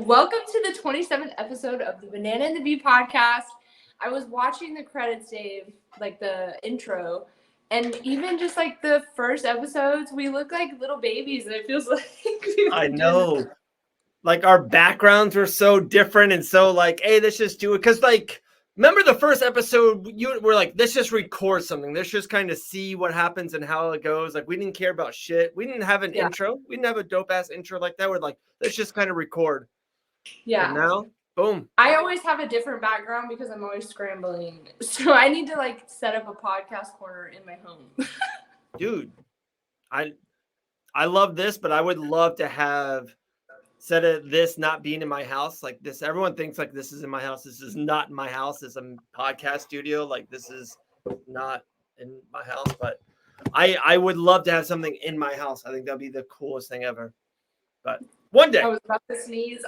Welcome to the 27th episode of the Banana and the Bee podcast. I was watching the credits, Dave, like the intro, and even just like the first episodes, we look like little babies, and it feels like I know. Like our backgrounds were so different and so like, hey, let's just do it. Because like, remember the first episode, you were like, let's just record something. Let's just kind of see what happens and how it goes. Like we didn't care about shit. We didn't have an intro. We didn't have a dope ass intro like that. We're like, let's just kind of record. Yeah. And now, boom. I always have a different background because I'm always scrambling. So I need to like set up a podcast corner in my home. Dude, I love this, but I would love to have instead of this not being in my house, like this, everyone thinks like this is in my house. This is not in my house. It's a podcast studio. Like this is not in my house, but I would love to have something in my house. I think that'd be the coolest thing ever. But one day. I was about to sneeze.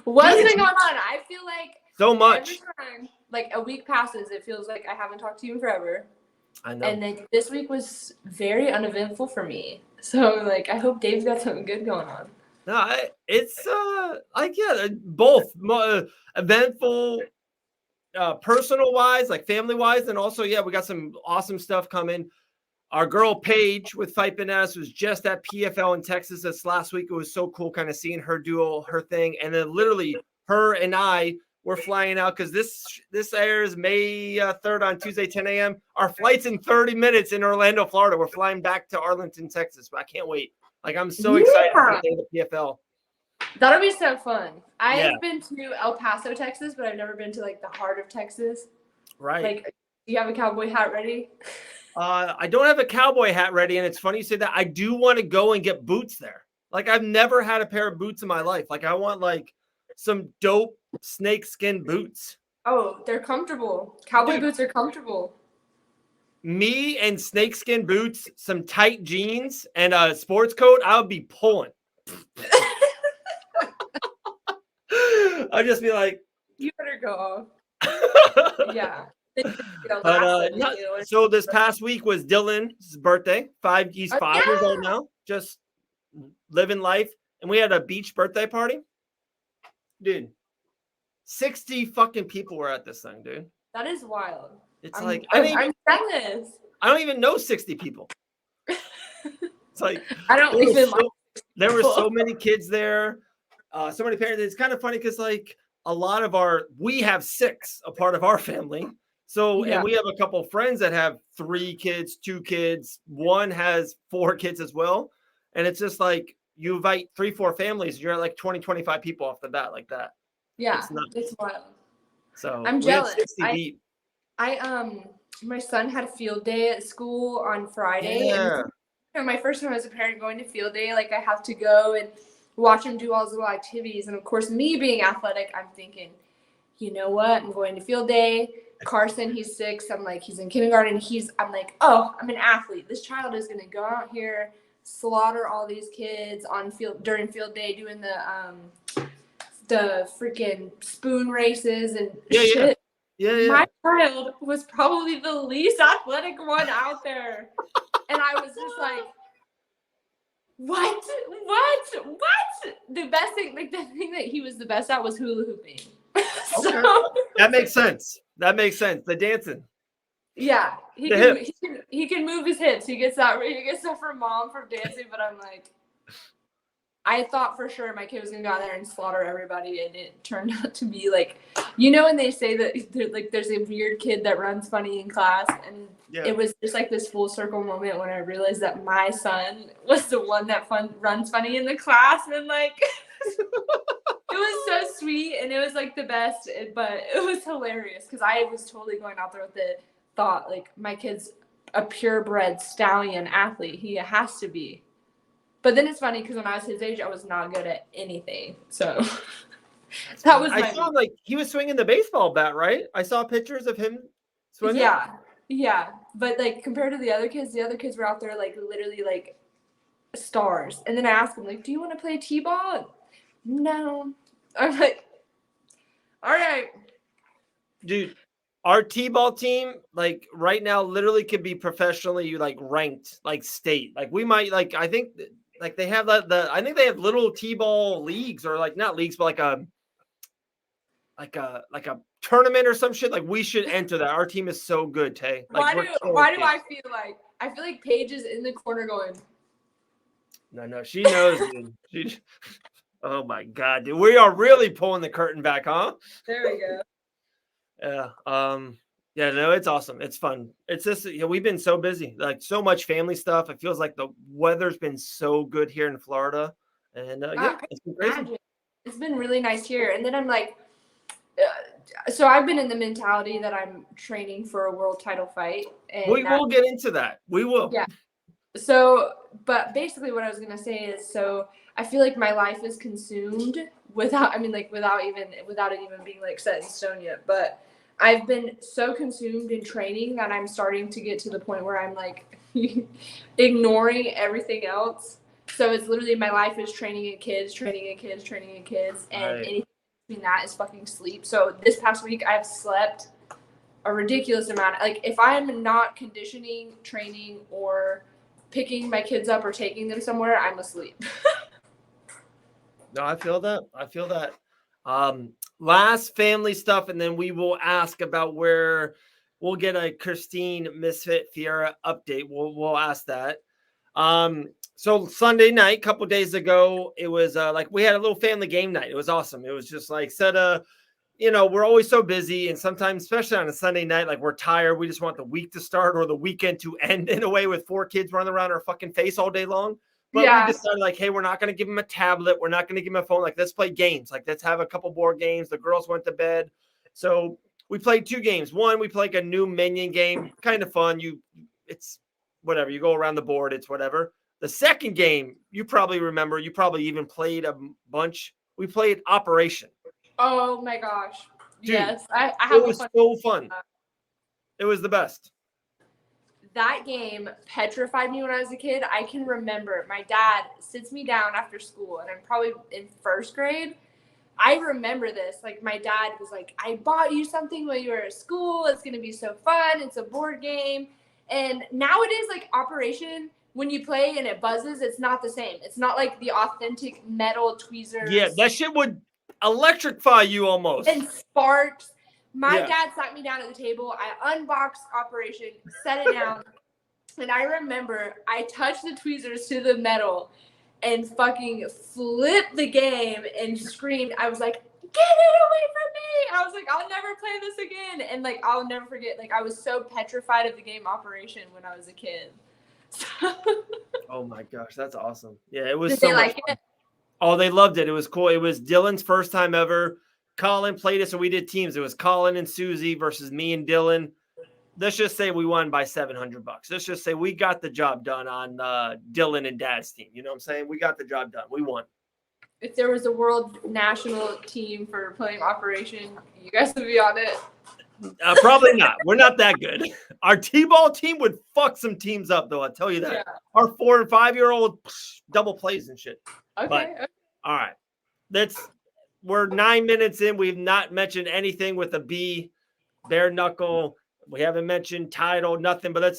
What's been going on? I feel like so much. Every time, like a week passes, it feels like I haven't talked to you in forever. I know. And then this week was very uneventful for me. So like I hope Dave's got something good going on. No, it's both eventful, personal wise, like family wise, and also we got some awesome stuff coming. Our girl Paige with Fight Bananas was just at PFL in Texas this last week. It was so cool kind of seeing her do her thing. And then literally her and I were flying out because this airs May 3rd on Tuesday, 10 a.m. Our flight's in 30 minutes in Orlando, Florida. We're flying back to Arlington, Texas. But I can't wait. Like, I'm so excited for the PFL. That'll be so fun. I've been to El Paso, Texas, but I've never been to, like, the heart of Texas. Right. Like, do you have a cowboy hat ready? I don't have a cowboy hat ready, and it's funny you say that. I do want to go and get boots there. Like, I've never had a pair of boots in my life. Like, I want, like, some dope snakeskin boots. Oh, they're comfortable. Cowboy boots are comfortable. Me and snakeskin boots, some tight jeans, and a sports coat, I would be pulling. I'd just be like, you better go off. Yeah. So this past week was Dylan's birthday. He's 5 years old now, just living life. And we had a beach birthday party. Dude, 60 fucking people were at this thing, dude. That is wild. I'm jealous. I don't even know 60 people. It's like there were so many kids there, so many parents. It's kind of funny because like a lot of we have 6 a part of our family. So and we have a couple friends that have 3 kids, 2 kids, one has 4 kids as well. And it's just like you invite 3-4 families, you're at like 20-25 people off the bat like that. Yeah, it's wild. So I'm jealous. My son had a field day at school on Friday. Yeah. And my first time as a parent going to field day, like I have to go and watch him do all his little activities. And of course, me being athletic, I'm thinking, you know what? I'm going to field day. Carson, he's 6. I'm like, he's in kindergarten. I'm like, oh, I'm an athlete. This child is going to go out here, slaughter all these kids during field day, doing the freaking spoon races and shit. Yeah. My child was probably the least athletic one out there. And I was just like, what? The best thing, like the thing that he was the best at was hula hooping. That makes sense. The dancing. Yeah. He can move his hips. He gets that from mom from dancing, but I'm like, I thought for sure my kid was gonna go out there and slaughter everybody, and it turned out to be like, you know, when they say that like there's a weird kid that runs funny in class, and it was just like this full circle moment when I realized that my son was the one that runs funny in the class, and like it was so sweet, and it was like the best, but it was hilarious because I was totally going out there with the thought like my kid's a purebred stallion athlete, he has to be. But then it's funny because when I was his age, I was not good at anything. So that was I saw like he was swinging the baseball bat, right? I saw pictures of him swinging. Yeah. But like compared to the other kids were out there like literally like stars. And then I asked him like, "Do you want to play t-ball?" No. I'm like, all right. Dude, our t-ball team, like right now, literally could be professionally like ranked, like state. Like we might, like I think, like they have I think they have little T-ball leagues, or like not leagues, but like a tournament or some shit. Like we should enter that. Our team is so good, Tay. Like why do I feel like Paige is in the corner going? No, she knows, dude. Oh my god, dude. We are really pulling the curtain back, huh? There we go. Yeah. Yeah, no, it's awesome. It's fun. It's just, we've been so busy, like so much family stuff. It feels like the weather's been so good here in Florida. And yeah, it's been crazy. It's been really nice here. And then I'm like, so I've been in the mentality that I'm training for a world title fight. And we will get into that. We will. Yeah. So, but basically what I was going to say is, so I feel like my life is consumed without it even being like set in stone yet. But I've been so consumed in training that I'm starting to get to the point where I'm like ignoring everything else. So it's literally my life is training and kids, and anything between that is fucking sleep. So this past week I've slept a ridiculous amount. Like if I'm not conditioning, training, or picking my kids up or taking them somewhere, I'm asleep. No, I feel that. Last family stuff, and then we will ask about where we'll get a Christine Misfit Fiera update. We'll ask that. So Sunday night, a couple days ago, it was like we had a little family game night. It was awesome. It was just like we're always so busy, and sometimes, especially on a Sunday night, like we're tired. We just want the week to start or the weekend to end in a way with 4 kids running around our fucking face all day long. But we decided, like, hey, we're not going to give them a tablet. We're not going to give them a phone. Like, let's play games. Like, let's have a couple board games. The girls went to bed. So we played 2 games. One, we played like a new minion game. Kind of fun. It's whatever. You go around the board. It's whatever. The second game, you probably remember. You probably even played a bunch. We played Operation. Oh, my gosh. Dude, yes. I have it was so fun. It was the best. That game petrified me when I was a kid. I can remember my dad sits me down after school, and I'm probably in 1st grade. I remember this. Like, my dad was like, I bought you something when you were at school. It's going to be so fun. It's a board game. And nowadays, like, Operation, when you play and it buzzes, it's not the same. It's not like the authentic metal tweezers. Yeah, that shit would electrify you almost. And sparks. My dad sat me down at the table. I unboxed Operation, set it down, and I remember I touched the tweezers to the metal and fucking flipped the game and screamed. I was like, get it away from me! I was like, I'll never play this again. And like, I'll never forget. Like, I was so petrified of the game Operation when I was a kid. Oh my gosh, that's awesome. Yeah, it was Did so they much like fun. it? Oh, they loved it. It was cool. It was Dylan's first time ever. Colin played it, so we did teams. It was Colin and Susie versus me and Dylan. Let's just say we won by $700. Let's just say we got the job done on Dylan and Dad's team. You know what I'm saying? We got the job done. We won. If there was a world national team for playing Operation, you guys would be on it. Probably not. We're not that good. Our T-ball team would fuck some teams up, though. I'll tell you that. Yeah. Our 4- and 5-year-old double plays and shit. Okay. But, all right. We're 9 minutes in. We've not mentioned anything with a B, bare knuckle. We haven't mentioned title, nothing. But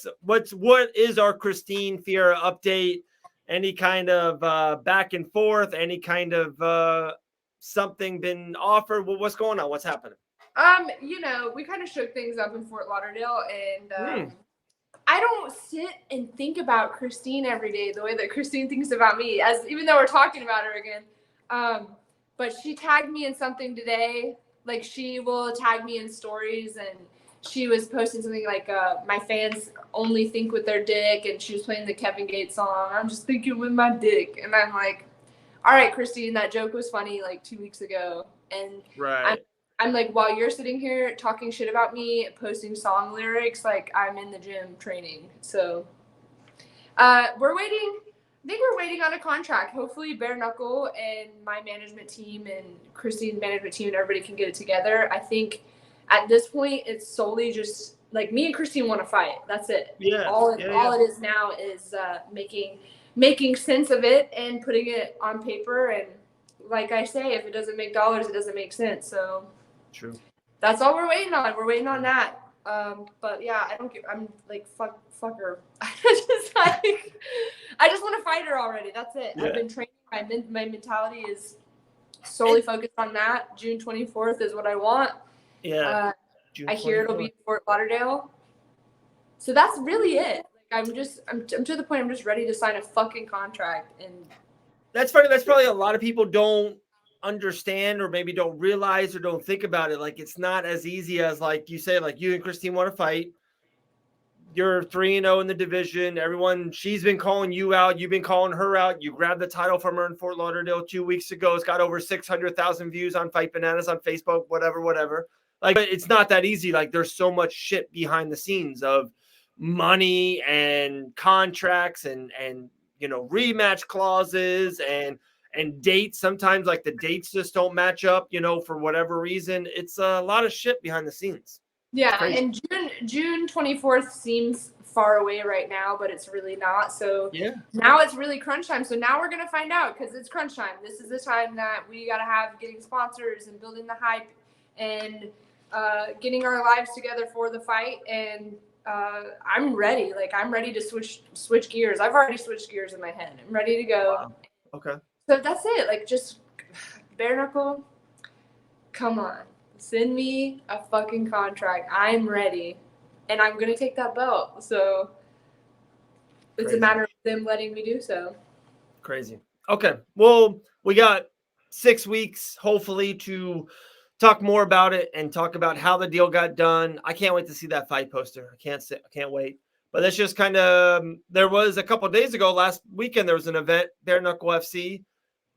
what is our Christine Fiera update? Any kind of back and forth? Any kind of something been offered? What's going on? What's happening? We kind of shook things up in Fort Lauderdale, and I don't sit and think about Christine every day the way that Christine thinks about me, even though we're talking about her again. But she tagged me in something today. Like, she will tag me in stories, and she was posting something like, my fans only think with their dick, and she was playing the Kevin Gates song, I'm just thinking with my dick. And I'm like, all right, Christine, that joke was funny like 2 weeks ago. And right. I'm like, while you're sitting here talking shit about me, posting song lyrics, like, I'm in the gym training. So we're waiting. I think we're waiting on a contract. Hopefully Bare Knuckle and my management team and Christine's management team and everybody can get it together. I think at this point it's solely just like me and Christine want to fight. That's it. Yeah. All it is now is making sense of it and putting it on paper. And like I say, if it doesn't make dollars, it doesn't make sense. So true. That's all we're waiting on. We're waiting on that. But yeah, I don't get. I'm like fuck her. I just want to fight her already. That's it. Yeah. I've been training. My mentality is solely focused on that. June 24th is what I want. Yeah. I hear it'll be Fort Lauderdale. So that's really it. Like I'm to the point. I'm just ready to sign a fucking contract. And that's funny. That's probably a lot of people don't understand or maybe don't realize or don't think about it. Like it's not as easy as like you say, like you and Christine want to fight. You're 3-0 in the division. Everyone, she's been calling you out. You've been calling her out. You grabbed the title from her in Fort Lauderdale 2 weeks ago. It's got over 600,000 views on Fight Bananas on Facebook, whatever. Like, but it's not that easy. Like, there's so much shit behind the scenes of money and contracts and rematch clauses and dates. Sometimes like the dates just don't match up, for whatever reason. It's a lot of shit behind the scenes. Yeah, and June 24th seems far away right now, but it's really not. So now it's really crunch time. So now we're going to find out because it's crunch time. This is the time that we got to have getting sponsors and building the hype and getting our lives together for the fight. And I'm ready. Like, I'm ready to switch gears. I've already switched gears in my head. I'm ready to go. Wow. Okay. So that's it. Like, just bare knuckle, come on. Send me a fucking contract. I'm ready. And I'm going to take that belt. So it's a matter of them letting me do so. Crazy. Okay. Well, we got 6 weeks, hopefully, to talk more about it and talk about how the deal got done. I can't wait to see that fight poster. I can't wait. But that's just kind of, there was a couple of days ago, last weekend, there was an event, Bare Knuckle FC.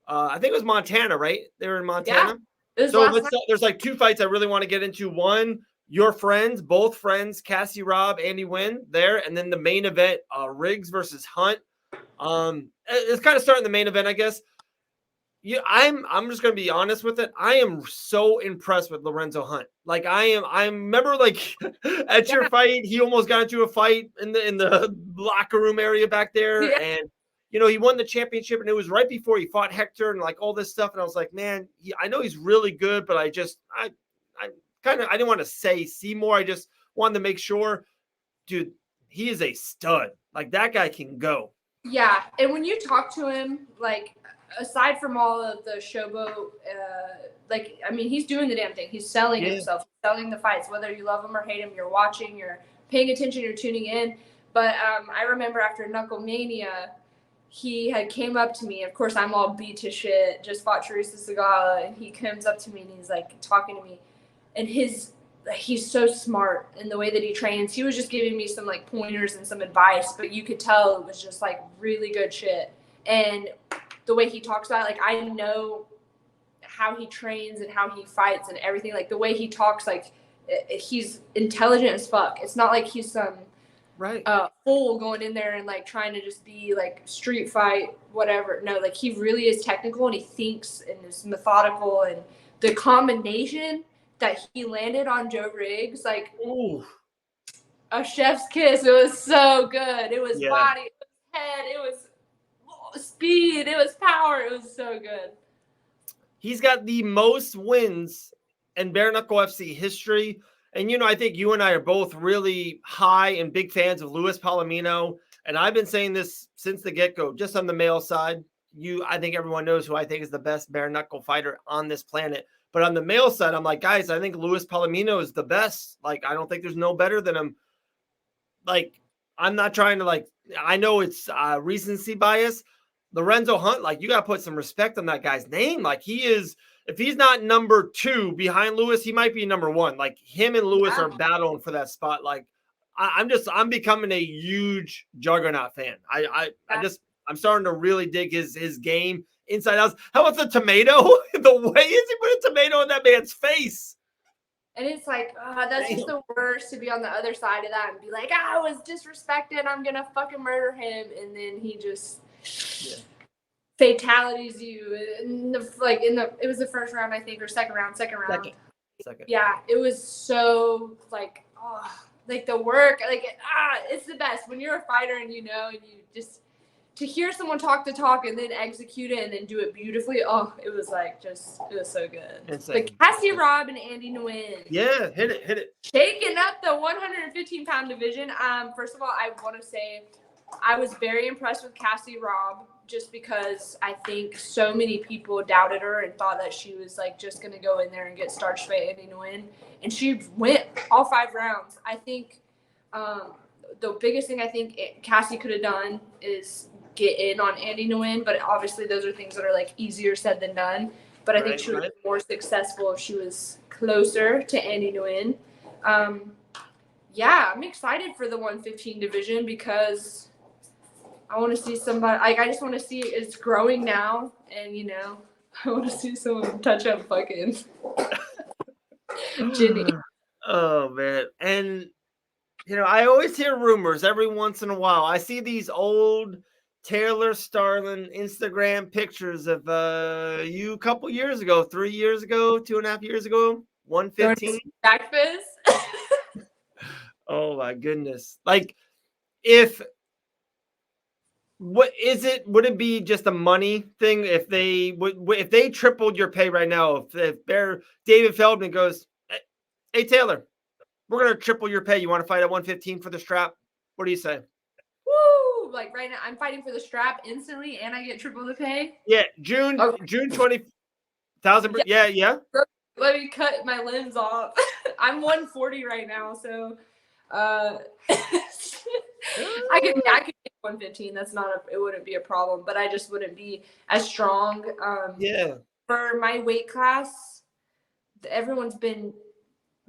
I think it was Montana, right? They were in Montana. Yeah. So there's like 2 fights I really want to get into. One, your friends, both friends, Cassie Robb, Andy Wynn there. And then the main event, Riggs versus Hunt. It's kind of starting the main event, I guess. I'm just going to be honest with it. I am so impressed with Lorenzo Hunt. Like I remember like at your fight, he almost got into a fight in the locker room area back there. Yeah. And he won the championship, and it was right before he fought Hector and like all this stuff. And I was like, man, I know he's really good, but I didn't want to see more. I just wanted to make sure, dude, he is a stud. Like that guy can go. Yeah. And when you talk to him, like aside from all of the showboat, he's doing the damn thing. He's selling himself, selling the fights, whether you love him or hate him, you're watching, you're paying attention, you're tuning in. But I remember after Knuckle Mania, he had came up to me. Of course, I'm all beat to shit. Just fought Teresa Segala, and he comes up to me and he's like talking to me, and he's so smart in the way that he trains. He was just giving me some like pointers and some advice, but you could tell it was just like really good shit. And the way he talks about it, like I know how he trains and how he fights and everything. Like the way he talks, like he's intelligent as fuck. It's not like he's some fool going in there and like trying to just be like street fight, whatever. No, like he really is technical and he thinks and is methodical, and the combination that he landed on Joe Riggs, like a chef's kiss. It was so good. It was body, it was head, it was speed, it was power. It was so good. He's got the most wins in Bare Knuckle FC history. And, I think you and I are both really high and big fans of Luis Palomino. And I've been saying this since the get-go, just on the male side. I think everyone knows who I think is the best bare knuckle fighter on this planet. But on the male side, I'm like, guys, I think Luis Palomino is the best. Like, I don't think there's no better than him. Like, I'm not trying to, I know it's recency bias. Lorenzo Hunt, you got to put some respect on that guy's name. Like, he is, if he's not number 2 behind Lewis, he might be number 1. Like, him and Lewis are battling for that spot. Like, I'm becoming a huge Juggernaut fan. I'm starting to really dig his game inside out. How about the tomato? The way is he put a tomato in that man's face? And it's like, that's just the worst, to be on the other side of that and be like, I was disrespected, I'm going to fucking murder him. And then he just fatalities you. It was the first round, I think, or second round. Second. Yeah, it was so the work, it's the best when you're a fighter and and you just to hear someone talk the talk and then execute it and then do it beautifully. Oh, it was like it was so good. Insane. But Cassie Robb and Andy Nguyen. Yeah, hit it. Shaking up the 115-pound division. First of all, I want to say I was very impressed with Cassie Robb just because I think so many people doubted her and thought that she was like just going to go in there and get starched by Andy Nguyen. And she went all 5 rounds. I think the biggest thing I think Cassie could have done is get in on Andy Nguyen, but obviously those are things that are like easier said than done. But I think she would have been more successful if she was closer to Andy Nguyen. Yeah, I'm excited for the 115 division because I want to see somebody. Like, I just want to see it's growing now, and I want to see someone touch up fucking Ginny. Oh man, and I always hear rumors every once in a while. I see these old Taylor Starling Instagram pictures of you a couple years ago, 3 years ago, 2.5 years ago, 115. Breakfast. Oh my goodness! Like, what is it? Would it be just a money thing if they tripled your pay right now? If David Feldman goes, hey Taylor, we're gonna triple your pay. You want to fight at 115 for the strap? What do you say? Woo! Like right now, I'm fighting for the strap instantly, and I get triple the pay. Yeah, June 20,000. Yeah. Let me cut my limbs off. I'm 140 right now, so I could get 115. That's it wouldn't be a problem, but I just wouldn't be as strong. For my weight class, everyone's been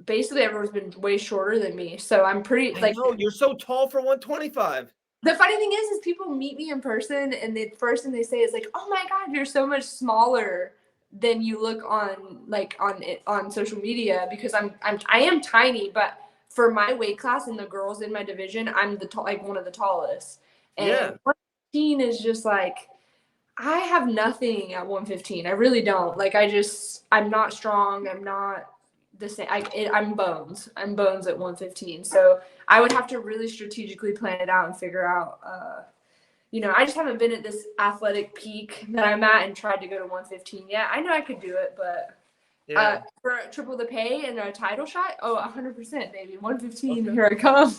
way shorter than me, so I'm pretty No, you're so tall for 125. The funny thing is people meet me in person, and the first thing they say is like, "Oh my God, you're so much smaller than you look on social media." Because I am tiny, but for my weight class and the girls in my division, I'm one of the tallest. And 115 is just like, I have nothing at 115. I really don't. Like, I'm not strong. I'm not the same. I'm bones. I'm bones at 115. So I would have to really strategically plan it out and figure out, I just haven't been at this athletic peak that I'm at and tried to go to 115 yet. I know I could do it, but for triple the pay and a title shot, 100%, baby. 115, okay. Here I come.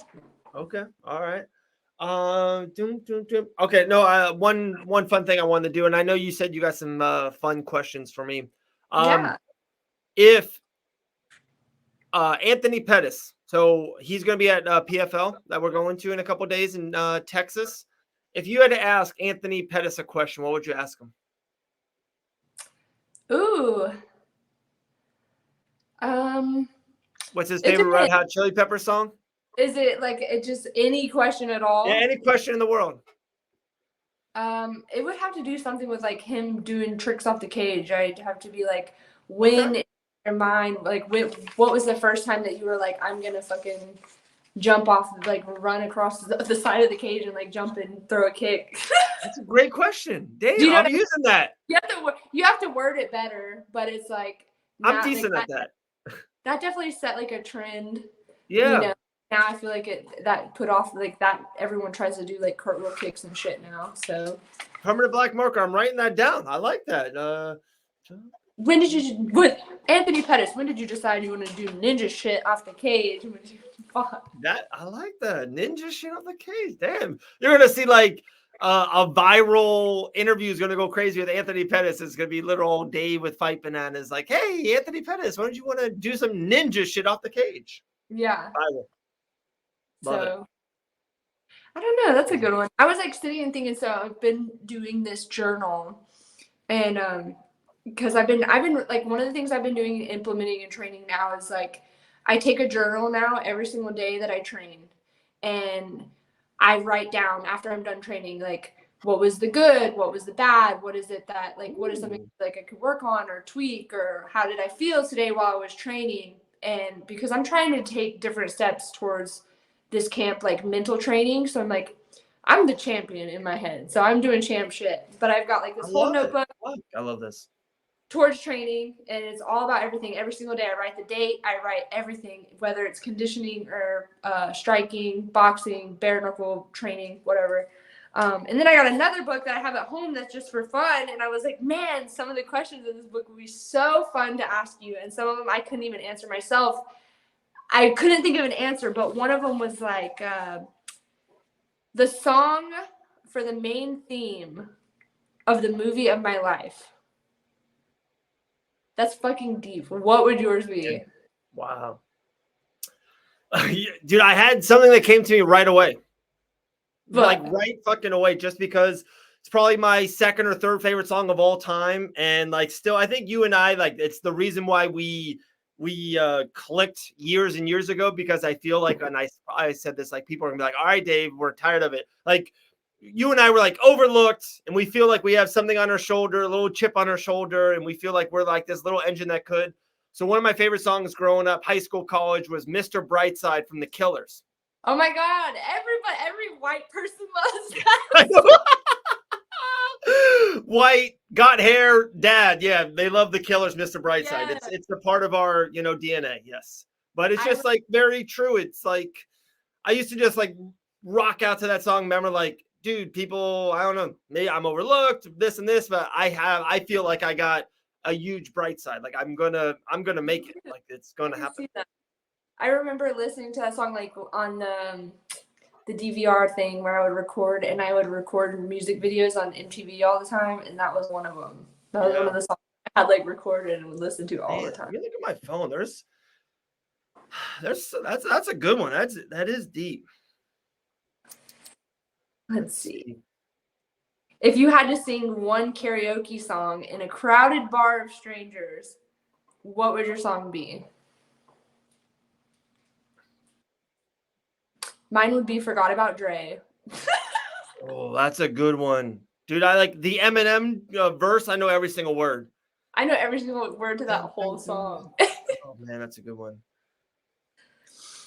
Okay, all right. Okay, no, one fun thing I wanted to do, and I know you said you got some fun questions for me. If Anthony Pettis, so he's going to be at PFL that we're going to in a couple of days in Texas. If you had to ask Anthony Pettis a question, what would you ask him? Ooh. What's his favorite Red Hot Chili Pepper song? Is it like just any question at all? Yeah, any question in the world. It would have to do something with like him doing tricks off the cage. I'd have to be like, when in your mind, like, what was the first time that you were like, I'm gonna fucking jump off, like run across the side of the cage and like jump and throw a kick? That's a great question. Damn, I'm using that. You have to word it better, but it's like I'm decent at that. That definitely set like a trend. Yeah. Now I feel like that put off like that. Everyone tries to do like cartwheel kicks and shit now. So permanent black marker. I'm writing that down. I like that. Anthony Pettis, when did you decide you want to do ninja shit off the cage? I like that ninja shit off the cage. Damn, you're gonna see like a viral interview is gonna go crazy with Anthony Pettis. It's gonna be literal Dave with Fight Bananas. Like, hey, Anthony Pettis, why don't you want to do some ninja shit off the cage? Yeah. Love it. I don't know. That's a good one. I was like sitting and thinking. So I've been doing this journal, and because I've been like, one of the things I've been doing, implementing and training now is like, I take a journal now every single day that I train, and I write down after I'm done training, like, what was the good, what was the bad, what is it that like, what is something like I could work on or tweak, or how did I feel today while I was training? And because I'm trying to take different steps towards this camp, like mental training. So I'm like, I'm the champion in my head. So I'm doing champ shit. But I've got like this whole notebook. I love this. Towards training. And it's all about everything. Every single day I write the date. I write everything, whether it's conditioning or striking, boxing, bare knuckle training, whatever. And then I got another book that I have at home that's just for fun. And I was like, man, some of the questions in this book would be so fun to ask you. And some of them I couldn't even answer myself. I couldn't think of an answer, but one of them was like the song for the main theme of the movie of my life. That's fucking deep. What would yours be? Wow. Dude, I had something that came to me right away. Like right fucking away, just because it's probably my second or third favorite song of all time. And like still, I think you and I, like, it's the reason why we clicked years and years ago, because I feel like, and I said this, like, people are gonna be like, all right, Dave, we're tired of it. Like, you and I were like overlooked, and we feel like we have something on our shoulder, a little chip on our shoulder, and we feel like we're like this little engine that could. So one of my favorite songs growing up, high school, college, was Mr. Brightside from the Killers. Oh my God, every white person loves that. White, got hair, dad. Yeah, they love the Killers, Mr. Brightside. Yes. It's a part of our, DNA. Yes. But it's just like very true. It's like I used to just like rock out to that song. Remember, like, dude, people, I don't know, maybe I'm overlooked, this and this, but I feel like I got a huge bright side. Like I'm gonna make it. Like it's gonna happen. I remember listening to that song like on the DVR thing where I would record music videos on MTV all the time, and that was one of them. That was one of the songs I had like recorded and would listen to all the time. You look at my phone. That's a good one. That is deep. Let's see. If you had to sing one karaoke song in a crowded bar of strangers, what would your song be? Mine would be Forgot About Dre. Oh, that's a good one. Dude, I like the Eminem verse. I know every single word. I know every single word to that whole song. Oh, man, that's a good one.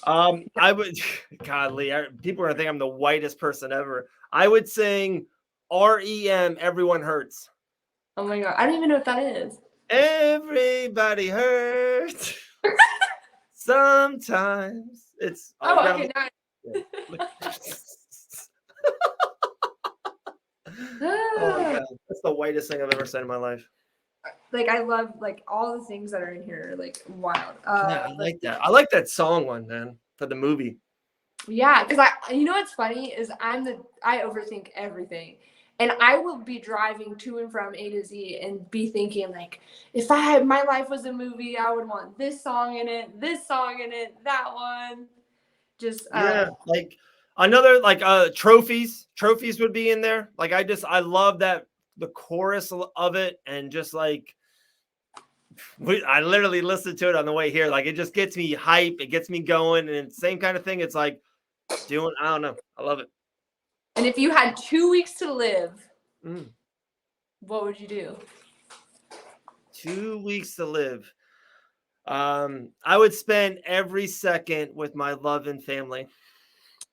I would, godly, people are going to think I'm the whitest person ever. I would sing REM, Everyone Hurts. Oh my God. I don't even know what that is. Everybody hurts. Sometimes. It's. Okay, nice. Oh my God. That's the whitest thing I've ever said in my life. Like I love like all the things that are in here, like wild. Yeah, I like that. I like that song one, man, for the movie. Yeah, because you know what's funny is I overthink everything. And I will be driving to and from A to Z and be thinking like, if my life was a movie, I would want this song in it, that one. Just like another like trophies would be in there. Like I love that the chorus of it, and just like I literally listened to it on the way here. Like it just gets me hype, it gets me going, and same kind of thing. It's like doing, I don't know, I love it. And if you had 2 weeks to live, what would you do? 2 weeks to live. I would spend every second with my love and family.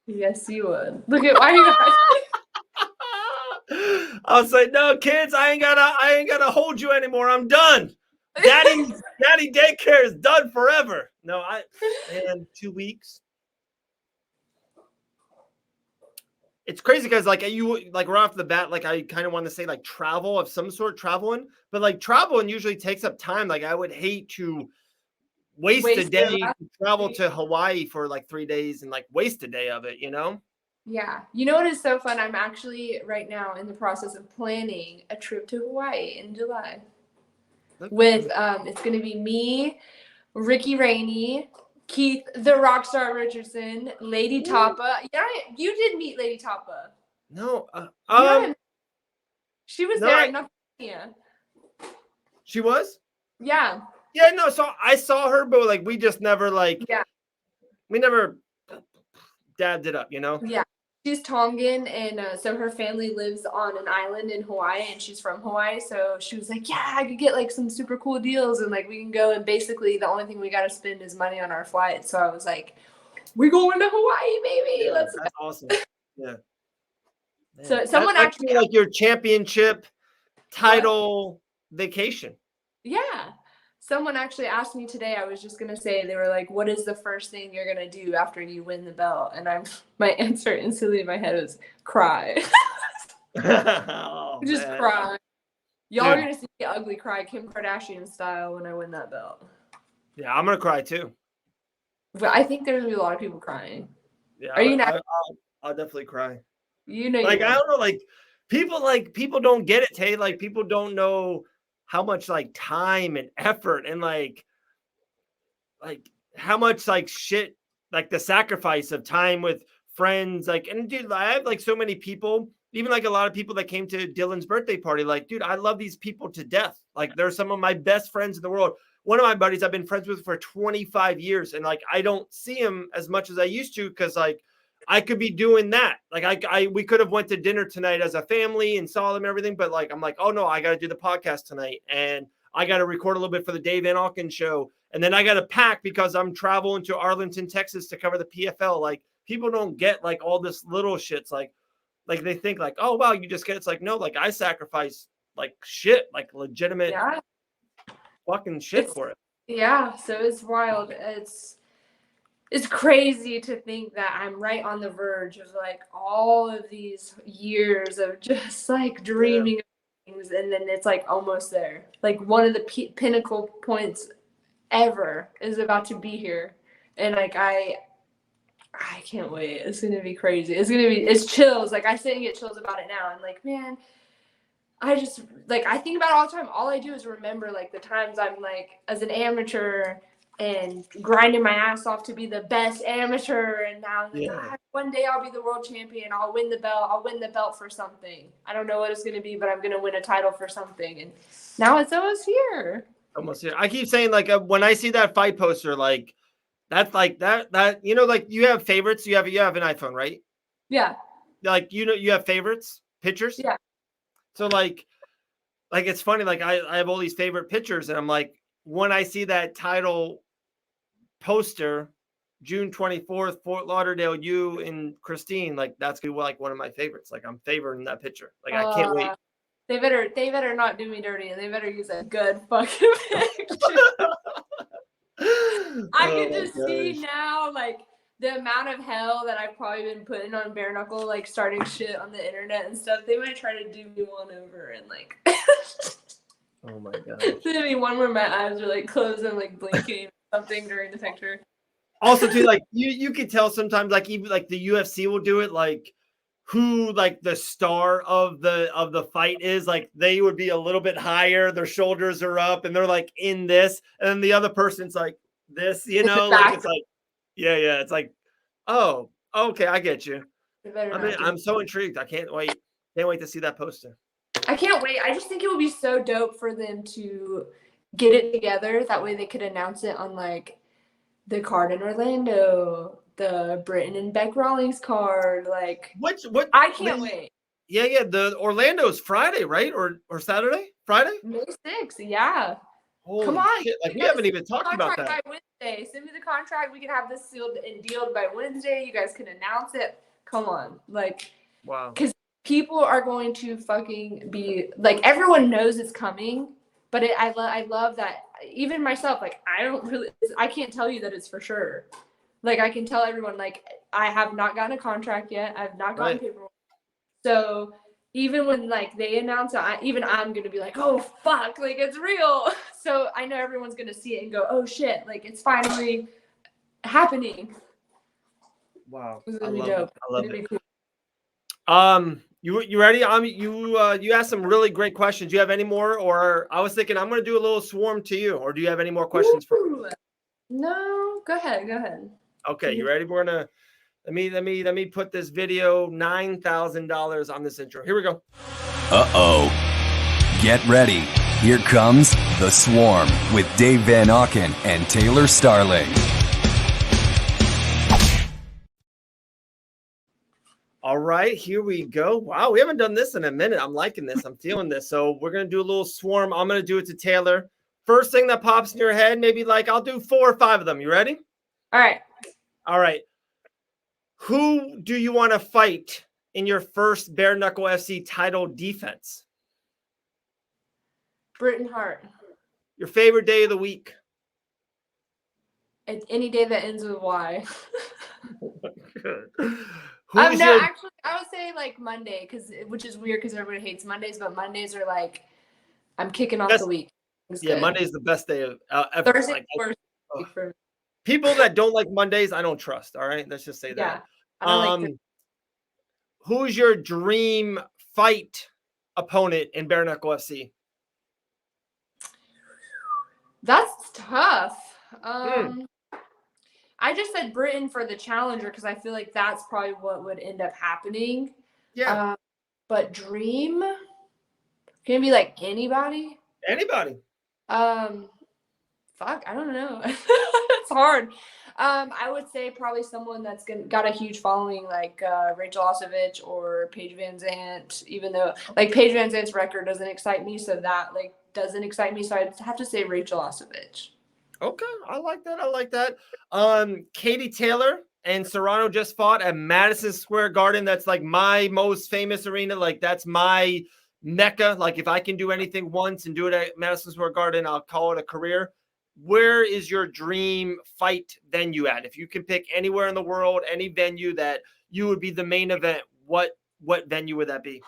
Yes, you would. Look at why you. I was like, no, kids, I ain't gotta hold you anymore. I'm done. Daddy daycare is done forever. No, and 2 weeks. It's crazy because like you like right off the bat, like I kind of want to say like travel of some sort, traveling, but like traveling usually takes up time. Like I would hate to waste a day to travel to Hawaii for like 3 days and like waste a day of it, Yeah. You know what is so fun? I'm actually right now in the process of planning a trip to Hawaii in July. With it's gonna be me, Ricky Rainey, Keith the Rockstar Richardson, Lady Tapa. Yeah, you did meet Lady Tapa. No, she was there in Pennsylvania. She was? Yeah. Yeah, no, so I saw her, but like we just never we never dabbed it up, Yeah. She's Tongan, and so her family lives on an island in Hawaii, and she's from Hawaii. So she was like, yeah, I could get like some super cool deals, and like we can go, and basically the only thing we got to spend is money on our flight. So I was like, we're going to Hawaii, baby. Yeah, Let's that's awesome. Yeah. Man, so someone actually like your championship title vacation. Yeah. Someone actually asked me today, I was just going to say, they were like, what is the first thing you're going to do after you win the belt? And my answer instantly in my head was cry. Oh, Just man. cry. Y'all are Dude. gonna see me ugly cry Kim Kardashian style when I win that belt. Yeah, I'm gonna cry too. But I think there's gonna be a lot of people crying. Yeah, Are you not? I'll definitely cry. You know Like, you I will. don't know, people don't get it, Tay. Like, people don't know how much like time and effort and like how much like shit, like the sacrifice of time with friends. Like, and dude, I have like so many people, even like a lot of people that came to Dylan's birthday party. Like, dude, I love these people to death. Like, they're some of my best friends in the world. One of my buddies I've been friends with for 25 years, and like I don't see him as much as I used to because like I could be doing that. Like we could have went to dinner tonight as a family and saw them and everything, but like I'm like, oh no, I got to do the podcast tonight, and I got to record a little bit for the Dave Van Auken show, and then I got to pack because I'm traveling to Arlington, Texas to cover the PFL. Like, people don't get like all this little shits. Like they think like, oh wow, you just get. It's like, no, like I sacrifice like shit, like legitimate fucking shit It's for it. yeah. So it's wild. It's crazy to think that I'm right on the verge of like all of these years of just like dreaming of things, and then it's like almost there. Like one of the pinnacle points ever is about to be here, and like I can't wait. It's gonna be crazy. It's chills. Like I sit and get chills about it now. I'm like, man, I just like I think about it all the time. All I do is remember like the times I'm like as an amateur and grinding my ass off to be the best amateur, and now I'm like, one day I'll be the world champion. I'll win the belt. I'll win the belt for something. I don't know what it's gonna be, but I'm gonna win a title for something. And now it's almost here. Almost here. I keep saying like when I see that fight poster, like that's like that like you have favorites. You have an iPhone, right? Yeah. Like you have favorites, pictures. Yeah. So like it's funny. Like I have all these favorite pictures, and I'm like, when I see that title poster, June 24th, Fort Lauderdale, you and Christine, like that's gonna be like one of my favorites. Like I'm favoring that picture. Like I can't wait. They better not do me dirty, and they better use a good fucking picture. I can just see now, like, the amount of hell that I've probably been putting on bare knuckle, like, starting shit on the internet and stuff. They might try to do me one over and, like, oh my god. There's gonna be one where my eyes are, like, closed and, like, blinking or something during the picture. Also, too, like, you could tell sometimes, like, even, like, the UFC will do it, like, who like the star of the fight is. Like, they would be a little bit higher, their shoulders are up, and they're like in this, and then the other person's like this, like it's like it's like, oh, okay, I get you. I mean, I'm so intrigued. I can't wait to see that poster. I can't wait. I just think it would be so dope for them to get it together. That way they could announce it on like the card in Orlando, the Britton and Beck Rawlings card. Like, what I can't wait. Yeah. The Orlando's Friday, right? Or Saturday? Friday? May 6th, yeah. Holy come on. Shit. Like, we haven't even talked about that. By Wednesday. Send me the contract. We can have this sealed and dealed by Wednesday. You guys can announce it. Come on. Like, wow. Because people are going to fucking be like, everyone knows it's coming, but I love that. Even myself, like, I can't tell you that it's for sure. Like, I can tell everyone, like, I have not gotten a contract yet. I've not gotten paperwork. So even when like they announce it, I'm gonna be like, oh fuck, like it's real. So I know everyone's gonna see it and go, oh shit, like it's finally happening. Wow, I love it. Cool. You ready? You asked some really great questions. You have any more? Or I was thinking I'm gonna do a little swarm to you. Or do you have any more questions for me? No, go ahead. Okay, you ready? We're gonna let me put this video $9,000 on this intro. Here we go. Get ready. Here comes The Swarm with Dave Van Auken and Taylor Starling. All right, here we go. Wow, we haven't done this in a minute. I'm liking this. I'm feeling this. So we're going to do a little swarm. I'm going to do it to Taylor. First thing that pops in your head, maybe like I'll do 4 or 5 of them. You ready? All right. Who do you want to fight in your first Bare Knuckle FC title defense? Britton Hart. Your favorite day of the week? Any day that ends with Y. Who's no, your actually, I would say like Monday, which is weird because everybody hates Mondays, but Mondays are like I'm kicking off the week. yeah, Monday's the best day of ever. Thursday Like, worst week for me. people that don't like Mondays, I don't trust. All right, let's just say Yeah, that. I don't like Who's your dream fight opponent in Bare Knuckle FC? That's tough. I just said Britain for the challenger because I feel like that's probably what would end up happening. Yeah. But dream can it be like anybody? Anybody. Fuck, I don't know. It's hard. I would say probably someone that's got a huge following, like Rachel Osovich or Paige Van Zandt. Even though like Paige Van Zandt's record doesn't excite me, so that like doesn't excite me. So I'd have to say Rachel Osovich. Okay, I like that. Katie Taylor and Serrano just fought at Madison Square Garden. That's like my most famous arena. Like that's my mecca. Like if I can do anything once and do it at Madison Square Garden, I'll call it a career. Where is your dream fight venue at? If you can pick anywhere in the world, any venue that you would be the main event, what venue would that be?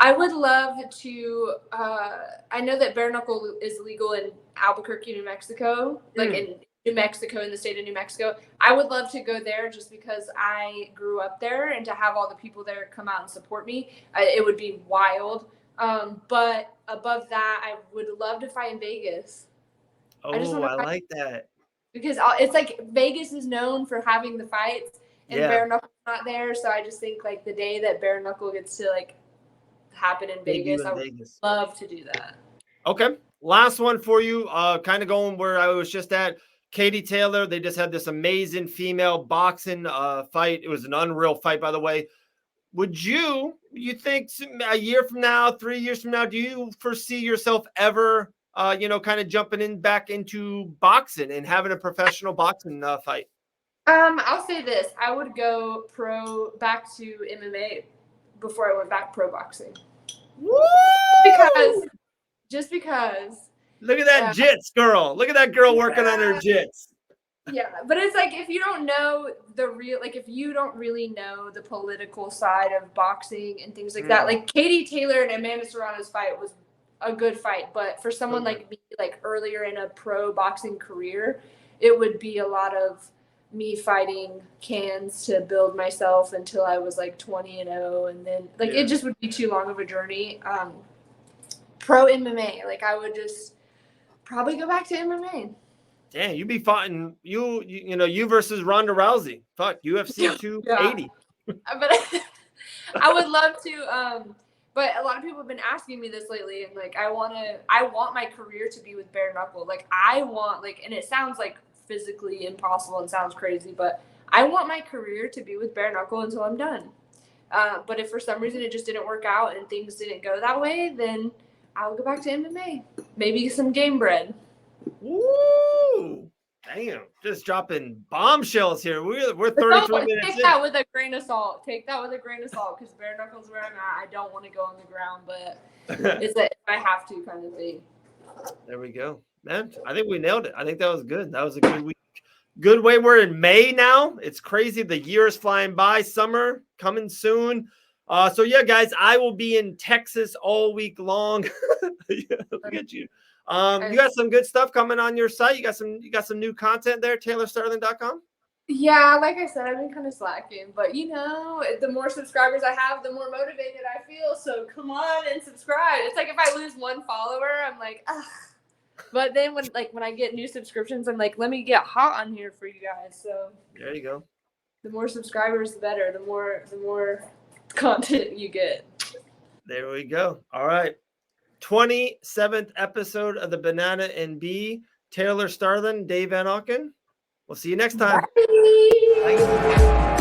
I would love to. I know that bare knuckle is legal in Albuquerque, New Mexico, like in New Mexico, in the state of New Mexico. I would love to go there just because I grew up there, and to have all the people there come out and support me, it would be wild. But above that, I would love to fight in Vegas. Oh, I like that. Because it's like Vegas is known for having the fights, and bare knuckle's not there. So I just think like the day that bare knuckle gets to like happen in Vegas, I would love to do that. Okay. Last one for you. Kind of going where I was just at. Katie Taylor, they just had this amazing female boxing fight. It was an unreal fight, by the way. Would you think a year from now, 3 years from now, do you foresee yourself ever, kind of jumping back into boxing and having a professional boxing fight? I'll say this. I would go back to MMA before I went back pro boxing. Woo! Just because. Look at that jits girl. Look at that girl working on her jits. Yeah, but it's like if you don't know if you don't really know the political side of boxing and things like that, like Katie Taylor and Amanda Serrano's fight was a good fight, but for someone like me, like earlier in a pro boxing career, it would be a lot of me fighting cans to build myself until I was like 20-0, and then it just would be too long of a journey. Pro MMA, like I would just probably go back to MMA. Damn, you'd be fighting you versus Ronda Rousey. Fuck, UFC 280. But I would love to. But a lot of people have been asking me this lately, and like I want my career to be with bare knuckle. Like I want and it sounds like physically impossible and sounds crazy, but I want my career to be with bare knuckle until I'm done. But if for some reason it just didn't work out and things didn't go that way, then I'll go back to MMA. Maybe some game bread. Woo! Damn, just dropping bombshells here. We're 33 minutes in. Take that with a grain of salt. Because bare knuckles where I'm at. I don't want to go on the ground, but it's if I have to kind of thing. There we go, man. I think we nailed it. I think that was good. That was a good week. Good way. We're in May now. It's crazy. The year is flying by. Summer coming soon. So yeah, guys, I will be in Texas all week long. Look at you. You got some good stuff coming on your site. You got some new content there, TaylorStarling.com. Yeah, like I said, I've been kind of slacking, but the more subscribers I have, the more motivated I feel. So come on and subscribe. It's like if I lose one follower, I'm like, ugh. But then when I get new subscriptions, I'm like, let me get hot on here for you guys. So there you go. The more subscribers, the better. The more content you get. There we go. All right. 27th episode of the Banana and Bee. Taylor Starling, Dave Van Auken. We'll see you next time. Bye. Bye.